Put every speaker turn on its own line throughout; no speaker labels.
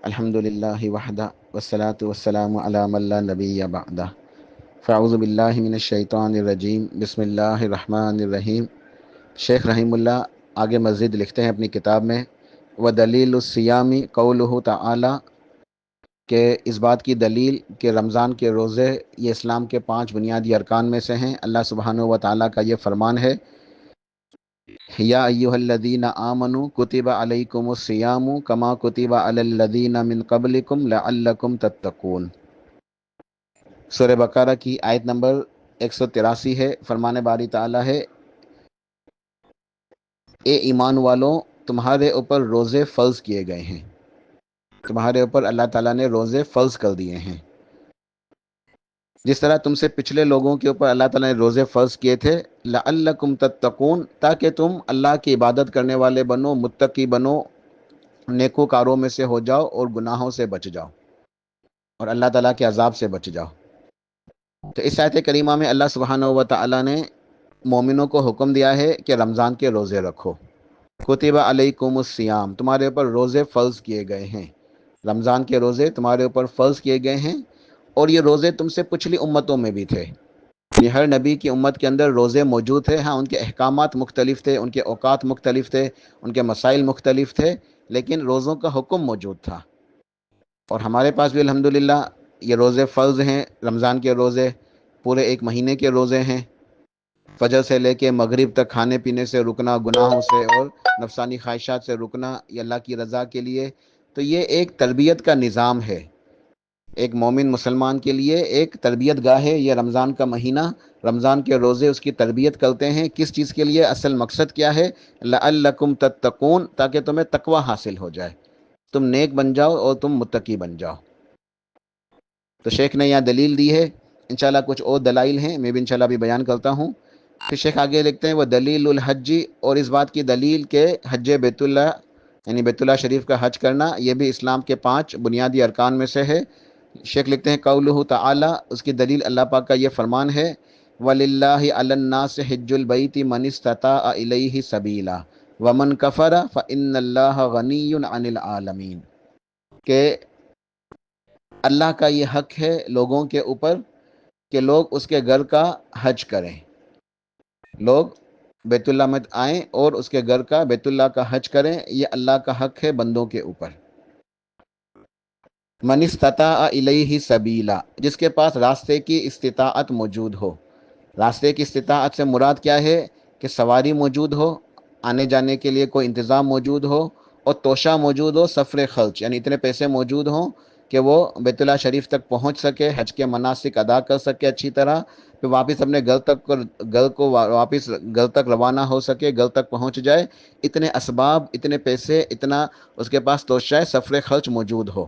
الحمدللہ وحدہ والصلاة والسلام علی من لا نبی بعدہ فاعوذ باللہ من الشیطان الرجیم بسم اللہ الرحمن الرحیم۔ شیخ رحیم اللہ آگے مزید لکھتے ہیں اپنی کتاب میں، وَدَلِيلُ الصِّيَامِ قَوْلُهُ تعالی، کہ اس بات کی دلیل کہ رمضان کے روزے یہ اسلام کے 5 بنیادی ارکان میں سے ہیں۔ اللہ سبحانہ و تعالیٰ کا یہ فرمان ہے، یا ایھا الذین آمنوا کتب علیکم الصیام کما کتب علی الذین من قبلکم لعلکم تتقون۔ سورہ بقرہ کی آیت نمبر 183 ہے۔ فرمان باری تعالیٰ ہے، اے ایمان والوں، تمہارے اوپر روزے فرض کیے گئے ہیں، تمہارے اوپر اللہ تعالیٰ نے روزے فرض کر دیے ہیں۔ جس طرح تم سے پچھلے لوگوں کے اوپر اللہ تعالیٰ نے روزے فرض کیے تھے، لعلکم تتقون، تاکہ تم اللہ کی عبادت کرنے والے بنو، متقی بنو، نیکوکاروں میں سے ہو جاؤ اور گناہوں سے بچ جاؤ اور اللہ تعالیٰ کے عذاب سے بچ جاؤ۔ تو اس آیت کریمہ میں اللہ سبحانہ و تعالیٰ نے مومنوں کو حکم دیا ہے کہ رمضان کے روزے رکھو۔ کتب علیکم الصیام، تمہارے اوپر روزے فرض کیے گئے ہیں، رمضان کے روزے تمہارے اوپر فرض کیے گئے ہیں۔ اور یہ روزے تم سے پچھلی امتوں میں بھی تھے، یہ ہر نبی کی امت کے اندر روزے موجود تھے۔ ہاں، ان کے احکامات مختلف تھے، ان کے اوقات مختلف تھے، ان کے مسائل مختلف تھے، لیکن روزوں کا حکم موجود تھا۔ اور ہمارے پاس بھی الحمدللہ یہ روزے فرض ہیں۔ رمضان کے روزے پورے 1 مہینے کے روزے ہیں، فجر سے لے کے مغرب تک کھانے پینے سے رکنا، گناہوں سے اور نفسانی خواہشات سے رکنا، یہ اللہ کی رضا کے لیے۔ تو یہ ایک تربیت کا نظام ہے، ایک مومن مسلمان کے لیے ایک تربیت گاہ ہے یہ رمضان کا مہینہ۔ رمضان کے روزے اس کی تربیت کرتے ہیں، کس چیز کے لیے؟ اصل مقصد کیا ہے؟ لعلکم تتقون، تاکہ تمہیں تقوی حاصل ہو جائے، تم نیک بن جاؤ اور تم متقی بن جاؤ۔ تو شیخ نے یہاں دلیل دی ہے، انشاءاللہ کچھ اور دلائل ہیں، میں بھی انشاءاللہ بھی بیان کرتا ہوں۔ پھر شیخ آگے لکھتے ہیں، وہ دلیل الحج، اور اس بات کی دلیل کہ حج بیت اللہ یعنی بیت اللہ شریف کا حج کرنا یہ بھی اسلام کے 5 بنیادی ارکان میں سے ہے۔ شیخ لکھتے ہیں، قولہ تعالی، اس کی دلیل اللہ پاک کا یہ فرمان ہے، وَلِلَّهِ عَلَى النَّاسِ حِجُّ الْبَيْتِ مَنِ اسْتَطَاعَ إِلَيْهِ سَبِيلًا وَمَنْ كَفَرَ فَإِنَّ اللَّهَ غَنِيٌّ عَنِ الْعَالَمِينَ، کہ اللہ کا یہ حق ہے لوگوں کے اوپر کہ لوگ اس کے گھر کا حج کریں، لوگ بیت اللہ میں آئیں اور اس کے گھر کا، بیت اللہ کا حج کریں، یہ اللہ کا حق ہے بندوں کے اوپر۔ من استطاع الیہ سبیلا، جس کے پاس راستے کی استطاعت موجود ہو۔ راستے کی استطاعت سے مراد کیا ہے؟ کہ سواری موجود ہو، آنے جانے کے لیے کوئی انتظام موجود ہو، اور توشہ موجود ہو، سفر خرچ یعنی اتنے پیسے موجود ہوں کہ وہ بیت اللہ شریف تک پہنچ سکے، حج کے مناسک ادا کر سکے اچھی طرح، پھر واپس اپنے واپس گھر تک روانہ ہو سکے، گھر تک پہنچ جائے۔ اتنے اسباب، اتنے پیسے، اتنا اس کے پاس توشہ سفر خرچ موجود ہو،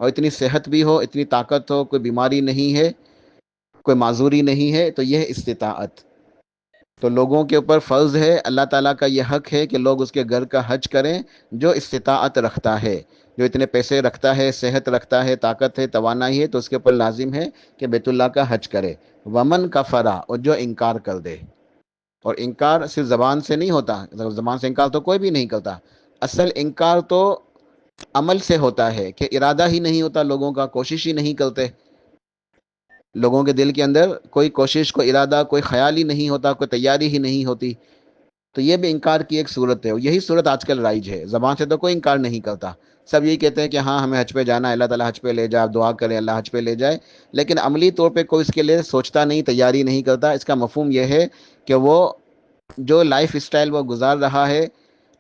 اور اتنی صحت بھی ہو، اتنی طاقت ہو، کوئی بیماری نہیں ہے، کوئی معذوری نہیں ہے، تو یہ استطاعت۔ تو لوگوں کے اوپر فرض ہے، اللہ تعالیٰ کا یہ حق ہے کہ لوگ اس کے گھر کا حج کریں جو استطاعت رکھتا ہے، جو اتنے پیسے رکھتا ہے، صحت رکھتا ہے، طاقت ہے، توانائی ہے، تو اس کے اوپر لازم ہے کہ بیت اللہ کا حج کرے۔ ومن کفر، اور جو انکار کر دے، اور انکار صرف زبان سے نہیں ہوتا، زبان سے انکار تو کوئی بھی نہیں کرتا، اصل انکار تو عمل سے ہوتا ہے، کہ ارادہ ہی نہیں ہوتا لوگوں کا، کوشش ہی نہیں کرتے، لوگوں کے دل کے اندر کوئی کوشش، کوئی ارادہ، کوئی خیال ہی نہیں ہوتا، کوئی تیاری ہی نہیں ہوتی، تو یہ بھی انکار کی ایک صورت ہے، اور یہی صورت آج کل رائج ہے۔ زبان سے تو کوئی انکار نہیں کرتا، سب یہی کہتے ہیں کہ ہاں ہمیں حج پہ جانا ہے، اللہ تعالیٰ حج پہ لے جائے، آپ دعا کریں اللہ حج پہ لے جائے، لیکن عملی طور پہ کوئی اس کے لیے سوچتا نہیں، تیاری نہیں کرتا۔ اس کا مفہوم یہ ہے کہ وہ جو لائف اسٹائل وہ گزار رہا ہے،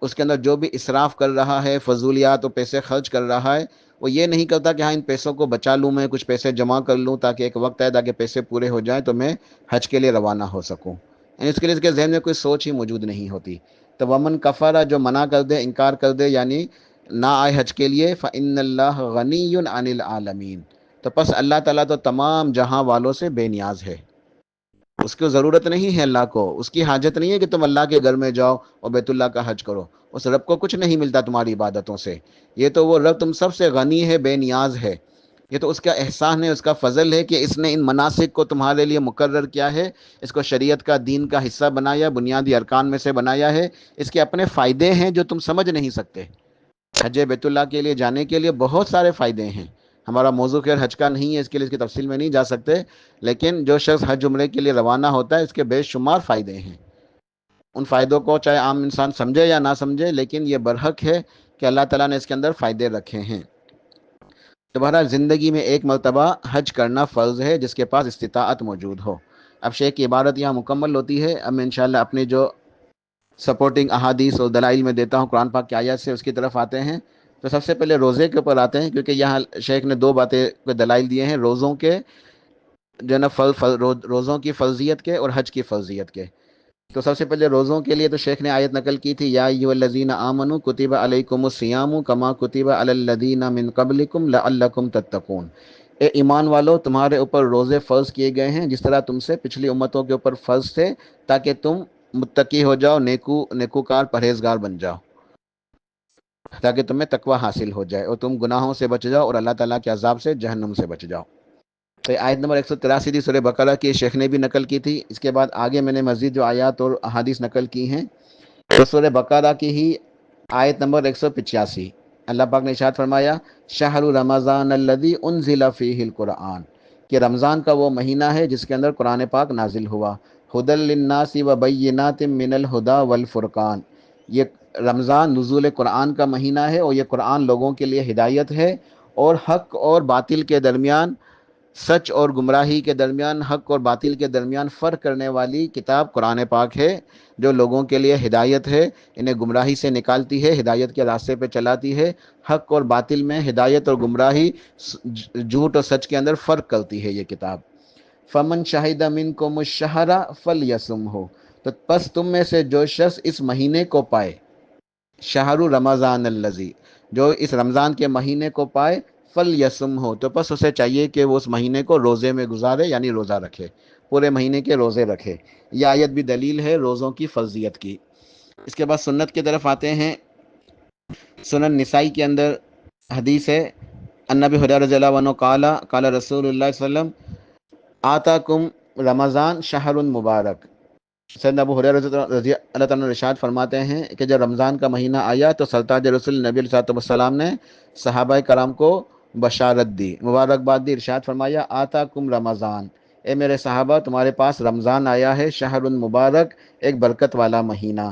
اس کے اندر جو بھی اسراف کر رہا ہے، فضولیات اور پیسے خرچ کر رہا ہے، وہ یہ نہیں کرتا کہ ہاں ان پیسوں کو بچا لوں، میں کچھ پیسے جمع کر لوں تاکہ ایک وقت آئے تاکہ پیسے پورے ہو جائیں تو میں حج کے لیے روانہ ہو سکوں، یعنی اس کے لیے اس کے ذہن میں کوئی سوچ ہی موجود نہیں ہوتی۔ تو ومن کفر، جو منع کر دے، انکار کر دے، یعنی نہ آئے حج کے لیے، فإن اللہ غنی عن العالمین، تو پس اللہ تعالیٰ تو تمام جہاں والوں سے بے نیاز ہے، اس کو ضرورت نہیں ہے، اللہ کو اس کی حاجت نہیں ہے کہ تم اللہ کے گھر میں جاؤ اور بیت اللہ کا حج کرو، اس رب کو کچھ نہیں ملتا تمہاری عبادتوں سے، یہ تو وہ رب تم سب سے غنی ہے، بے نیاز ہے، یہ تو اس کا احسان ہے، اس کا فضل ہے کہ اس نے ان مناسک کو تمہارے لیے مقرر کیا ہے، اس کو شریعت کا، دین کا حصہ بنایا، بنیادی ارکان میں سے بنایا ہے، اس کے اپنے فائدے ہیں جو تم سمجھ نہیں سکتے، حج بیت اللہ کے لیے جانے کے لیے بہت سارے فائدے ہیں. ہمارا موضوع خیر حج کا نہیں ہے، اس کے لیے اس کی تفصیل میں نہیں جا سکتے، لیکن جو شخص حج عمرے کے لیے روانہ ہوتا ہے اس کے بے شمار فائدے ہیں. ان فائدوں کو چاہے عام انسان سمجھے یا نہ سمجھے، لیکن یہ برحق ہے کہ اللہ تعالیٰ نے اس کے اندر فائدے رکھے ہیں. تو بہرحال زندگی میں ایک مرتبہ حج کرنا فرض ہے جس کے پاس استطاعت موجود ہو. اب شیخ کی عبارت یہاں مکمل ہوتی ہے. اب میں انشاءاللہ اپنے جو سپورٹنگ احادیث اور دلائل میں دیتا ہوں قرآن پاک کی آیات سے، اس کی طرف آتے ہیں. تو سب سے پہلے روزے کے اوپر آتے ہیں، کیونکہ یہاں شیخ نے دو باتیں کے دلائل دیے ہیں، روزوں کے جو نا روزوں کی فرضیت کے اور حج کی فرضیت کے. تو سب سے پہلے روزوں کے لیے تو شیخ نے آیت نقل کی تھی، یا ایھا الذین آمنوا کتب علیکم الصیام کما کتب علی الذین من قبلکم لعلکم تتقون. اے ایمان والو، تمہارے اوپر روزے فرض کیے گئے ہیں جس طرح تم سے پچھلی امتوں کے اوپر فرض تھے، تاکہ تم متقی ہو جاؤ، نیکوکار پرہیزگار بن جاؤ، تاکہ تمہیں تقوی حاصل ہو جائے اور تم گناہوں سے بچ جاؤ اور اللہ تعالیٰ کے عذاب سے، جہنم سے بچ جاؤ. تو آیت نمبر 183 تھی سورہ بقرہ کی، شیخ نے بھی نقل کی تھی. اس کے بعد آگے میں نے مزید جو آیات اور احادیث نقل کی ہیں، تو سورہ بقرہ کی ہی آیت نمبر 185 اللہ پاک نے ارشاد فرمایا، شہر رمضان الذی انزل فیہ القرآن، کہ رمضان کا وہ مہینہ ہے جس کے اندر قرآن پاک نازل ہوا. ھدی للناس وبینات من الھدی والفرقان، یہ رمضان نزول قرآن کا مہینہ ہے اور یہ قرآن لوگوں کے لیے ہدایت ہے اور حق اور باطل کے درمیان، سچ اور گمراہی کے درمیان، حق اور باطل کے درمیان فرق کرنے والی کتاب قرآن پاک ہے، جو لوگوں کے لیے ہدایت ہے، انہیں گمراہی سے نکالتی ہے، ہدایت کے راستے پہ چلاتی ہے. حق اور باطل میں، ہدایت اور گمراہی، جھوٹ اور سچ کے اندر فرق کرتی ہے یہ کتاب. فمن شہد منکم الشہر فلیصمہ، تو پس تم میں سے جو شخص اس مہینے کو پائے، شہر رمضان الذی، جو اس رمضان کے مہینے کو پائے، فلیصمہ، تو پس اسے چاہیے کہ وہ اس مہینے کو روزے میں گزارے، یعنی روزہ رکھے، پورے مہینے کے روزے رکھے. یہ آیت بھی دلیل ہے روزوں کی فرضیت کی. اس کے بعد سنت کی طرف آتے ہیں. سنن نسائی کے اندر حدیث ہے، ان ابی ہریرہ رضی اللہ عنہ قال قال رسول اللہ صلی اللہ علیہ وسلم آتاکم رمضان شہر مبارک. سیدنا ابو ہریرہ رضی اللہ تعالیٰ عنہ ارشاد فرماتے ہیں کہ جب رمضان کا مہینہ آیا تو سرتاج رسول نبی علیہ السلام نے صحابہ کرام کو بشارت دی، مبارکباد دی. ارشاد فرمایا، آتاکم رمضان، اے میرے صحابہ تمہارے پاس رمضان آیا ہے، شہر مبارک، ایک برکت والا مہینہ.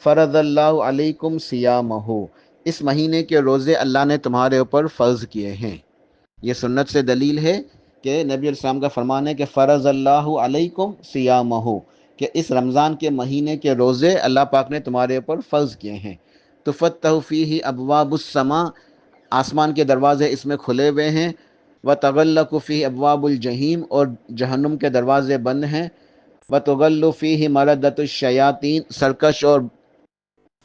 فرض اللہ علیکم صیامہ، اس مہینے کے روزے اللہ نے تمہارے اوپر فرض کیے ہیں. یہ سنت سے دلیل ہے کہ نبی علیہ السلام کا فرمان ہے کہ فرض اللہ علیکم صیامہ، کہ اس رمضان کے مہینے کے روزے اللہ پاک نے تمہارے اوپر فرض کیے ہیں. تفتح فیہ ابواب السماء، آسمان کے دروازے اس میں کھلے ہوئے ہیں. وتغلق فیہ ابواب الجحیم، اور جہنم کے دروازے بند ہیں. وتغل فیہ مردۃ الشیاطین، سرکش اور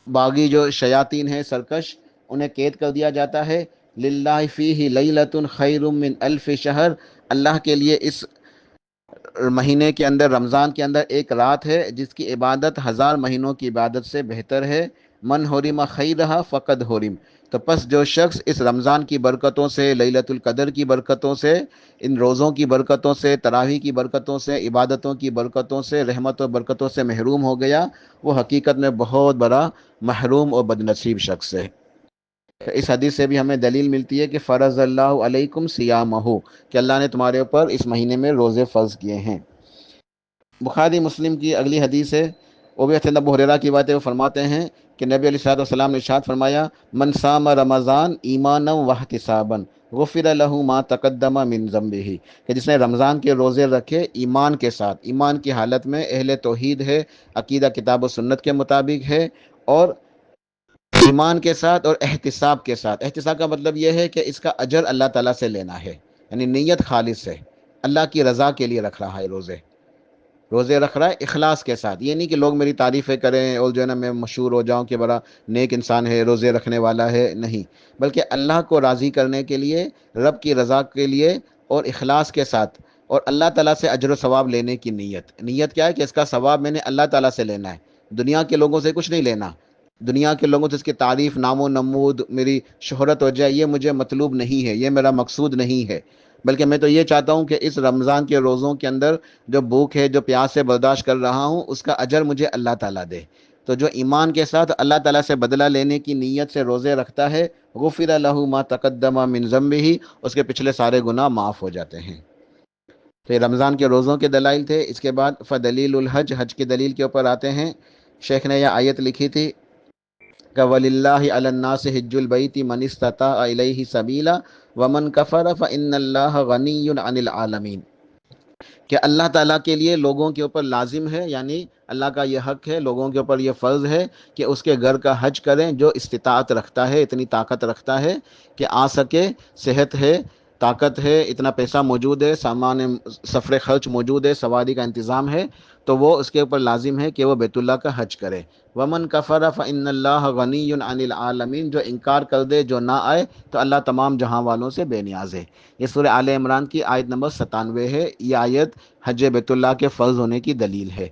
باغی جو شیاطین ہیں، سرکش، انہیں قید کر دیا جاتا ہے. للہ فیہ لیلۃ خیر من الف شہر، اللہ کے لیے اس مہینے کے اندر، رمضان کے اندر، ایک رات ہے جس کی عبادت 1000 مہینوں کی عبادت سے بہتر ہے. من حرم خیرہا فقد حرم، تو پس جو شخص اس رمضان کی برکتوں سے، لیلۃ القدر کی برکتوں سے، ان روزوں کی برکتوں سے، تراویح کی برکتوں سے، عبادتوں کی برکتوں سے، رحمت و برکتوں سے محروم ہو گیا، وہ حقیقت میں بہت بڑا محروم اور بدنصیب شخص ہے. اس حدیث سے بھی ہمیں دلیل ملتی ہے کہ فرض اللہ علیکم صیامہ، کہ اللہ نے تمہارے اوپر اس مہینے میں روزے فرض کیے ہیں. بخاری مسلم کی اگلی حدیث ہے، وہ بھی حضرت ابو ہریرہ کی بات ہے. وہ فرماتے ہیں کہ نبی علیہ الصلوۃ والسلام نے ارشاد فرمایا، من صام رمضان ایمانا واحتسابا غفر له ما تقدم من ذنبہ، کہ جس نے رمضان کے روزے رکھے ایمان کے ساتھ، ایمان کی حالت میں، اہل توحید ہے، عقیدہ کتاب و سنت کے مطابق ہے، اور ایمان کے ساتھ اور احتساب کے ساتھ. احتساب کا مطلب یہ ہے کہ اس کا اجر اللہ تعالیٰ سے لینا ہے، یعنی نیت خالص ہے، اللہ کی رضا کے لیے رکھ رہا ہے، روزے رکھ رہا ہے اخلاص کے ساتھ. یہ نہیں کہ لوگ میری تعریفیں کریں اور جو ہے نا میں مشہور ہو جاؤں کہ بڑا نیک انسان ہے، روزے رکھنے والا ہے، نہیں، بلکہ اللہ کو راضی کرنے کے لیے، رب کی رضا کے لیے اور اخلاص کے ساتھ، اور اللہ تعالیٰ سے اجر و ثواب لینے کی نیت کیا ہے کہ اس کا ثواب میں نے اللہ تعالیٰ سے لینا ہے، دنیا کے لوگوں سے کچھ نہیں لینا. دنیا کے لوگوں سے اس کی تعریف، نام و نمود، میری شہرت ہو جائے، یہ مجھے مطلوب نہیں ہے، یہ میرا مقصود نہیں ہے، بلکہ میں تو یہ چاہتا ہوں کہ اس رمضان کے روزوں کے اندر جو بھوک ہے، جو پیاس سے برداشت کر رہا ہوں، اس کا اجر مجھے اللہ تعالیٰ دے. تو جو ایمان کے ساتھ اللہ تعالیٰ سے بدلہ لینے کی نیت سے روزے رکھتا ہے، غفر لہ ما تقدم من ذنبہ، اس کے پچھلے سارے گناہ معاف ہو جاتے ہیں۔ تو یہ رمضان کے روزوں کے دلائل تھے۔ اس کے بعد فدلیل الحج، حج کی دلیل کے اوپر آتے ہیں۔ شیخ نے یہ آیت لکھی تھی کہ وَلِلَّهِ عَلَى النَّاسِ حِجُّ الْبَيْتِ مَنِ اسْتَطَاعَ إِلَيْهِ سَبِيلًا وَمَنْ كَفَرَ فَإِنَّ اللَّهَ غَنِيٌّ عَنِ الْعَالَمِينَ، کہ اللہ تعالیٰ کے لیے لوگوں کے اوپر لازم ہے، یعنی اللہ کا یہ حق ہے، لوگوں کے اوپر یہ فرض ہے کہ اس کے گھر کا حج کریں جو استطاعت رکھتا ہے، اتنی طاقت رکھتا ہے کہ آ سکے، صحت ہے، طاقت ہے، اتنا پیسہ موجود ہے، سامان سفر خرچ موجود ہے، سواری کا انتظام ہے، تو وہ اس کے اوپر لازم ہے کہ وہ بیت اللہ کا حج کرے۔ ومن کفر فإن اللہ غنی عن العالمین، جو انکار کر دے، جو نہ آئے، تو اللہ تمام جہاں والوں سے بے نیاز ہے۔ یہ سورہ آل عمران کی آیت نمبر 97 ہے۔ یہ آیت حج بیت اللہ کے فرض ہونے کی دلیل ہے۔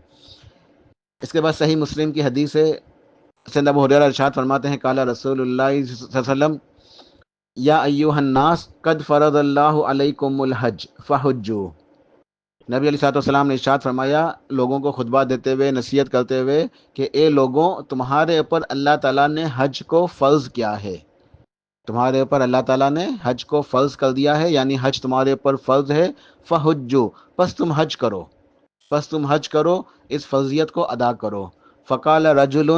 اس کے بعد صحیح مسلم کی حدیث ہے، سیدنا ابو ہریرہ ارشاد فرماتے ہیں قال رسول اللہ صلی اللہ علیہ وسلم یا ایھا الناس قد فرض اللہ علیکم الحج فحجوا، نبی علیہ الصلوۃ والسلام نے ارشاد فرمایا لوگوں کو خطبہ دیتے ہوئے، نصیحت کرتے ہوئے کہ اے لوگوں، تمہارے اوپر اللہ تعالیٰ نے حج کو فرض کیا ہے، تمہارے اوپر اللہ تعالیٰ نے حج کو فرض کر دیا ہے، یعنی حج تمہارے اوپر فرض ہے، فحجوا، پس تم حج کرو، پس تم حج کرو، اس فرضیت کو ادا کرو۔ فقال رجل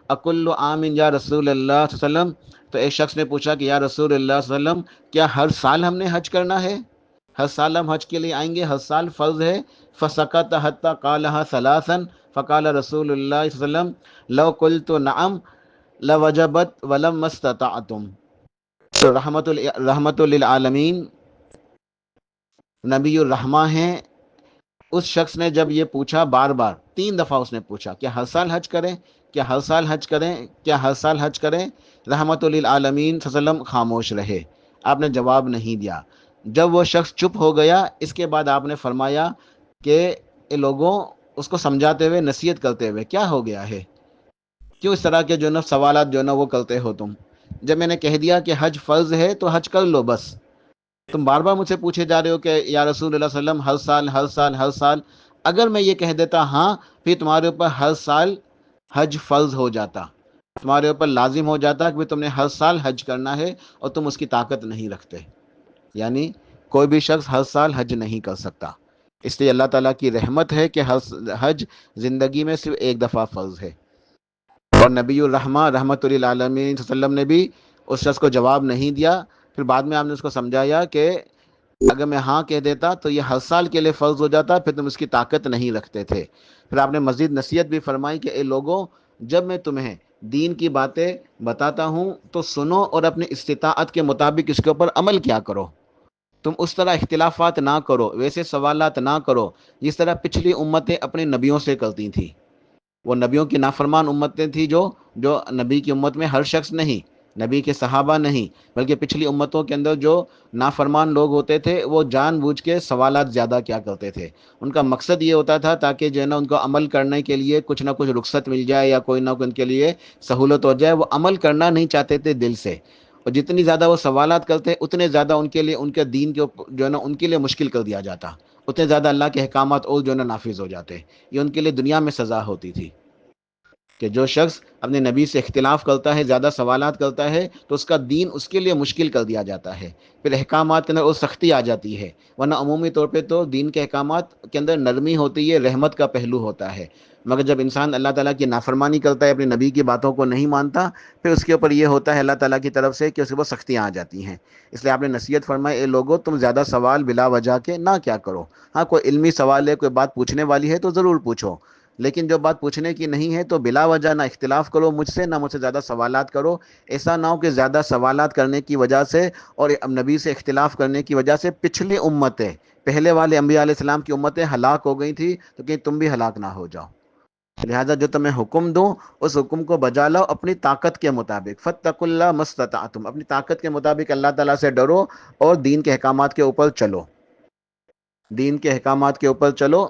اکل عام یا رسول اللہ صلی اللہ علیہ وسلم، تو ایک شخص نے پوچھا کہ یا رسول اللہ صلی اللہ علیہ وسلم، کیا ہر سال ہم نے حج کرنا ہے؟ ہر سال ہم حج کے لیے آئیں گے؟ ہر سال فرض ہے؟ فسکت حتی قالها ثلاثا، فقال رسول اللہ صلی اللہ علیہ وسلم لو قلت نعم لوجبت ولم استطعتم۔ تو رحمت للعالمین نبی الرحمہ ہیں، اس شخص نے جب یہ پوچھا، بار بار 3 دفعہ اس نے پوچھا کیا ہر سال حج کریں، کیا ہر سال حج کریں، کیا ہر سال حج کریں، رحمت للعالمین صلی اللہ علیہ وسلم خاموش رہے، آپ نے جواب نہیں دیا۔ جب وہ شخص چپ ہو گیا، اس کے بعد آپ نے فرمایا کہ اے لوگوں، اس کو سمجھاتے ہوئے، نصیحت کرتے ہوئے، کیا ہو گیا ہے، کیوں اس طرح کے جو نا سوالات جو نا وہ کرتے ہو تم؟ جب میں نے کہہ دیا کہ حج فرض ہے تو حج کر لو، بس تم بار بار مجھ سے پوچھے جا رہے ہو کہ یا رسول اللہ صلی اللہ علیہ وسلم ہر سال ہر سال ہر سال، اگر میں یہ کہہ دیتا ہاں، پھر تمہارے اوپر ہر سال حج فرض ہو جاتا، تمہارے اوپر لازم ہو جاتا کہ تم نے ہر سال حج کرنا ہے، اور تم اس کی طاقت نہیں رکھتے، یعنی کوئی بھی شخص ہر سال حج نہیں کر سکتا۔ اس لیے اللہ تعالیٰ کی رحمت ہے کہ حج زندگی میں صرف ایک دفعہ فرض ہے۔ اور نبی الرحمہ رحمت للعالمین صلی اللہ علیہ وسلم نے بھی اس شخص کو جواب نہیں دیا، پھر بعد میں آپ نے اس کو سمجھایا کہ اگر میں ہاں کہہ دیتا تو یہ ہر سال کے لیے فرض ہو جاتا، پھر تم اس کی طاقت نہیں رکھتے تھے۔ پھر آپ نے مزید نصیحت بھی فرمائی کہ اے لوگوں، جب میں تمہیں دین کی باتیں بتاتا ہوں تو سنو اور اپنی استطاعت کے مطابق اس کے اوپر عمل کیا کرو، تم اس طرح اختلافات نہ کرو، ویسے سوالات نہ کرو جس طرح پچھلی امتیں اپنے نبیوں سے کرتی تھیں۔ وہ نبیوں کی نافرمان امتیں تھیں، جو نبی کی امت میں ہر شخص نہیں، نبی کے صحابہ نہیں، بلکہ پچھلی امتوں کے اندر جو نافرمان لوگ ہوتے تھے وہ جان بوجھ کے سوالات زیادہ کیا کرتے تھے۔ ان کا مقصد یہ ہوتا تھا تاکہ جو ہے نا ان کو عمل کرنے کے لیے کچھ نہ کچھ رخصت مل جائے یا کوئی نہ کوئی ان کے لیے سہولت ہو جائے، وہ عمل کرنا نہیں چاہتے تھے دل سے، اور جتنی زیادہ وہ سوالات کرتے اتنے زیادہ ان کے لیے، ان کے دین کے جو ہے نا ان کے لیے مشکل کر دیا جاتا، اتنے زیادہ اللہ کے احکامات اور جو ہے نا نافذ ہو جاتے۔ یہ ان کے لیے دنیا میں سزا ہوتی تھی کہ جو شخص اپنے نبی سے اختلاف کرتا ہے، زیادہ سوالات کرتا ہے، تو اس کا دین اس کے لیے مشکل کر دیا جاتا ہے، پھر احکامات کے اندر وہ سختی آ جاتی ہے، ورنہ عمومی طور پہ تو دین کے احکامات کے اندر نرمی ہوتی ہے، رحمت کا پہلو ہوتا ہے، مگر جب انسان اللہ تعالیٰ کی نافرمانی کرتا ہے، اپنے نبی کی باتوں کو نہیں مانتا، پھر اس کے اوپر یہ ہوتا ہے اللہ تعالیٰ کی طرف سے کہ اس کے اوپر سختیاں آ جاتی ہیں۔ اس لیے آپ نے نصیحت فرمائی، اے لوگو، تم زیادہ سوال بلا وجہ کے نہ کیا کرو، ہاں کوئی علمی سوال ہے، کوئی بات پوچھنے والی ہے تو ضرور پوچھو، لیکن جو بات پوچھنے کی نہیں ہے تو بلا وجہ نہ اختلاف کرو مجھ سے، نہ مجھ سے زیادہ سوالات کرو۔ ایسا نہ ہو کہ زیادہ سوالات کرنے کی وجہ سے اور نبی سے اختلاف کرنے کی وجہ سے پچھلی امتیں، پہلے والے انبیاء علیہ السلام کی امتیں ہلاک ہو گئی تھی، تو کہ تم بھی ہلاک نہ ہو جاؤ۔ لہٰذا جو تمہیں حکم دوں اس حکم کو بجا لاؤ اپنی طاقت کے مطابق، فاتقوا اللہ ما استطعتم، اپنی طاقت کے مطابق اللہ تعالیٰ سے ڈرو اور دین کے احکامات کے اوپر چلو، دین کے احکامات کے اوپر چلو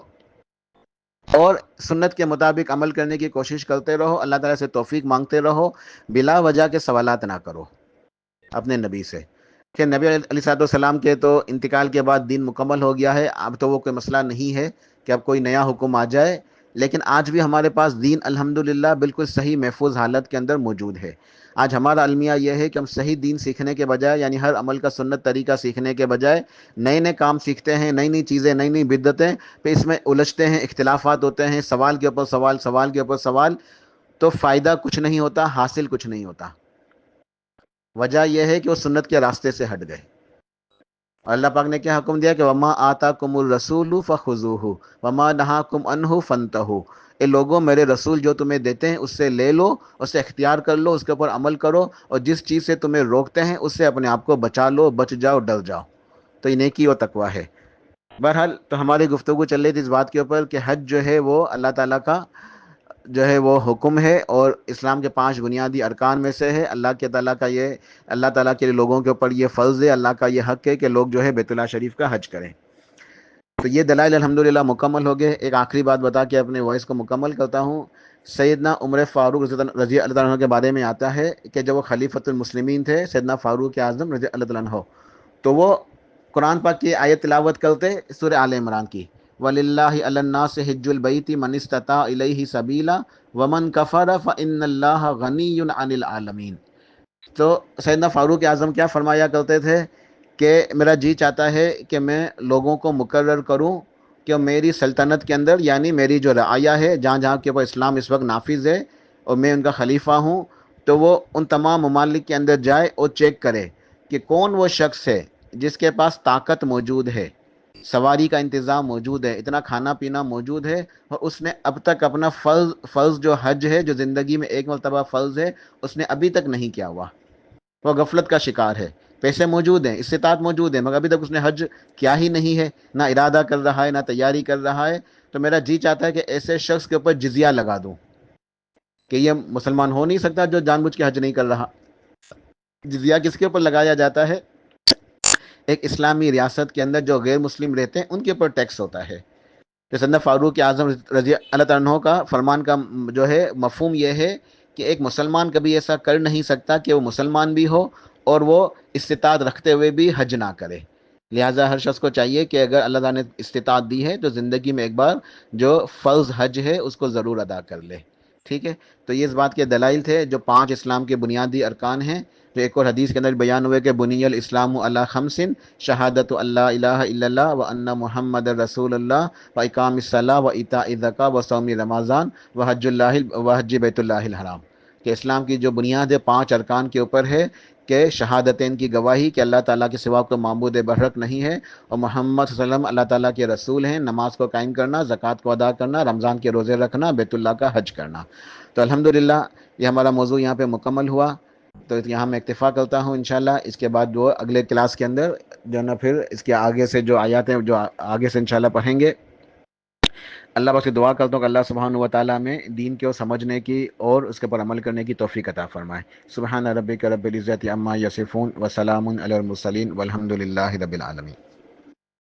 اور سنت کے مطابق عمل کرنے کی کوشش کرتے رہو، اللہ تعالیٰ سے توفیق مانگتے رہو، بلا وجہ کے سوالات نہ کرو اپنے نبی سے۔ کہ نبی علیہ السلام کے تو انتقال کے بعد دین مکمل ہو گیا ہے، اب تو وہ کوئی مسئلہ نہیں ہے کہ اب کوئی نیا حکم آ جائے، لیکن آج بھی ہمارے پاس دین الحمدللہ بالکل صحیح محفوظ حالت کے اندر موجود ہے۔ آج ہمارا المیہ یہ ہے کہ ہم صحیح دین سیکھنے کے بجائے، یعنی ہر عمل کا سنت طریقہ سیکھنے کے بجائے نئے نئے کام سیکھتے ہیں، نئی نئی چیزیں، نئی نئی بدعتیں، پھر اس میں الجھتے ہیں، اختلافات ہوتے ہیں، سوال کے اوپر سوال، سوال کے اوپر سوال، تو فائدہ کچھ نہیں ہوتا، حاصل کچھ نہیں ہوتا۔ وجہ یہ ہے کہ وہ سنت کے راستے سے ہٹ گئے۔ اور اللہ پاک نے کیا حکم دیا کہ وما آتاکم الرسول فخذوہ وما نہاکم عنہ فانتہوا، اے لوگوں میرے رسول جو تمہیں دیتے ہیں اس سے لے لو، اسے اختیار کر لو، اس کے اوپر عمل کرو، اور جس چیز سے تمہیں روکتے ہیں اس سے اپنے آپ کو بچا لو، بچ جاؤ، ڈر جاؤ۔ تو یہ نیکی اور تقویٰ ہے۔ بہرحال تو ہماری گفتگو چل رہی تھی اس بات کے اوپر کہ حج جو ہے وہ اللہ تعالیٰ کا جو ہے وہ حکم ہے، اور اسلام کے 5 بنیادی ارکان میں سے ہے۔ اللہ تعالیٰ کے لوگوں کے اوپر یہ فرض ہے، اللہ کا یہ حق ہے کہ لوگ جو ہے بیت اللہ شریف کا حج کریں۔ تو یہ دلائل الحمدللہ مکمل ہو گئے۔ ایک آخری بات بتا کے اپنے وائس کو مکمل کرتا ہوں۔ سیدنا عمر فاروق رضی اللہ عنہ کے بارے میں آتا ہے کہ جب وہ خلیفۃ المسلمین تھے، سیدنا فاروق اعظم رضی اللہ عنہ، تو وہ قرآن پاک کی آیت تلاوت کرتے سورہ آل عمران کی، وَلِلَّهِ عَلَى النَّاسِ حِجُّ الْبَيْتِ مَنِ اسْتَطَاعَ إِلَيْهِ سَبِيلًا وَمَنْ كَفَرَ فَإِنَّ اللَّهَ غَنِيٌّ عَنِ الْعَالَمِينَ۔ تو سیدنا فاروق اعظم کیا فرمایا کرتے تھے کہ میرا جی چاہتا ہے کہ میں لوگوں کو مقرر کروں کہ میری سلطنت کے اندر، یعنی میری جو رعایا ہے، جہاں جہاں کے اوپر اسلام اس وقت نافذ ہے اور میں ان کا خلیفہ ہوں، تو وہ ان تمام ممالک کے اندر جائے اور چیک کرے کہ کون وہ شخص ہے جس کے پاس طاقت موجود ہے، سواری کا انتظام موجود ہے، اتنا کھانا پینا موجود ہے، اور اس نے اب تک اپنا فرض جو حج ہے، جو زندگی میں ایک مرتبہ فرض ہے، اس نے ابھی تک نہیں کیا ہوا، وہ غفلت کا شکار ہے۔ پیسے موجود ہیں، استطاعت موجود ہے، مگر ابھی تک اس نے حج کیا ہی نہیں ہے، نہ ارادہ کر رہا ہے، نہ تیاری کر رہا ہے۔ تو میرا جی چاہتا ہے کہ ایسے شخص کے اوپر جزیہ لگا دوں کہ یہ مسلمان ہو نہیں سکتا جو جان بوجھ کے حج نہیں کر رہا۔ جزیہ کس کے اوپر لگایا جاتا ہے؟ ایک اسلامی ریاست کے اندر جو غیر مسلم رہتے ہیں ان کے اوپر ٹیکس ہوتا ہے۔ تو سیدنا فاروق اعظم رضی اللہ عنہ کا فرمان کا جو ہے مفہوم یہ ہے کہ ایک مسلمان کبھی ایسا کر نہیں سکتا کہ وہ مسلمان بھی ہو اور وہ استطاعت رکھتے ہوئے بھی حج نہ کرے۔ لہٰذا ہر شخص کو چاہیے کہ اگر اللہ تعالیٰ نے استطاعت دی ہے تو زندگی میں ایک بار جو فرض حج ہے اس کو ضرور ادا کر لے۔ ٹھیک ہے، تو یہ اس بات کے دلائل تھے جو 5 اسلام کے بنیادی ارکان ہیں، جو ایک اور حدیث کے اندر بیان ہوئے کہ بنی الاسلام علی خمس، شہادت اللہ الہ الا اللہ وان محمد رسول اللہ واقام الصلاۃ وایتاء الزکوٰۃ وصوم رمضان وحج بیت اللہ الحرام، کہ اسلام کی جو بنیاد ہے 5 ارکان کے اوپر ہے کہ شہادتین کی گواہی کہ اللہ تعالیٰ کے سوا کوئی معبود برحق نہیں ہے، اور محمد صلی اللہ علیہ وسلم اللہ تعالیٰ کے رسول ہیں، نماز کو قائم کرنا، زکوٰۃ کو ادا کرنا، رمضان کے روزے رکھنا، بیت اللہ کا حج کرنا۔ تو الحمدللہ یہ ہمارا موضوع یہاں پہ مکمل ہوا، تو یہاں میں اکتفا کرتا ہوں انشاءاللہ۔ اس کے بعد جو اگلے کلاس کے اندر جو نا پھر اس کے آگے سے جو آیات ہیں جو آگے سے انشاءاللہ پڑھیں گے۔ اللہ بس سے دعا کرتا ہوں کہ اللہ سبحانہ و تعالیٰ میں دین کو سمجھنے کی اور اس کے پر عمل کرنے کی توفیق عطا فرمائے۔ سبحان ربک رب العزت عما یصفون وسلام علی المرسلین والحمد للہ رب العالمین۔